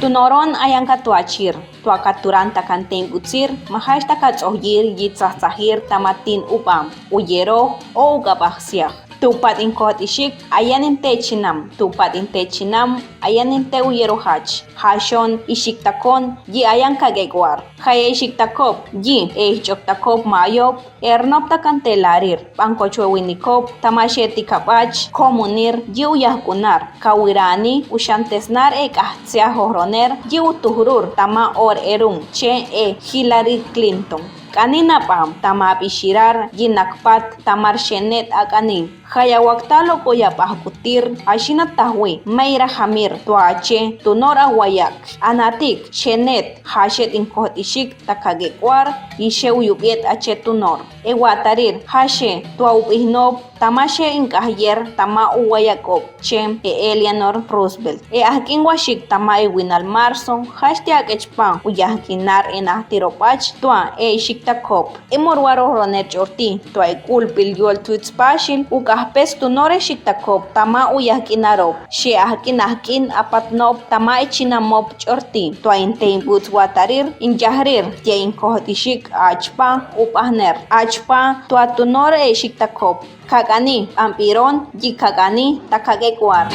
Tunoron ayanka tuachir, tuakaturan takantein utsir, mahash takatsohir yitzahzahir tamatin upam, uyero o ugabahsiah. Tupat inkot ishik ayanin techinam, tupat intechinam ayanin te uyero hach, hashon Ixiktakon yi ayan kagegwar. Haya Ixiktakob yi Ixiktakob mayop ernop takantelarir, pankochwewinikop tamashetikabach komunir yi Uyajk'inar, kawirani ushantesnar ekahtzia horoner yi utuhrur tama or erun che Hillary Clinton. Kanina pam tamapishirar yinakpat tamarshenet akani. Hayawaktalo koyapahkutir ashina tahwi meira hamir tuache tunora wayak anatik shenet hashet inkot ishik takagekwar ishe uyubiet ache tunor ewatarir hashe tuaupihnob tamashe inkahyer tama uwayakob che Eleanor Roosevelt ahkin Waxik tama winal Marzo hashte akechpan Uyajk'inar Najtirob'ach tua Ixiktakob morwaro ronet chorti tua kulpil yol tuitspashil pes tunore Ixiktakob tama Uyajk'inarob she ahkin apatnob tama ichinamop chorti tua intein buts watarir inyahrir tia inkohtishik achpa upahner achpa tua tunore Ixiktakob kagani ampiron yi kagani takagekwar.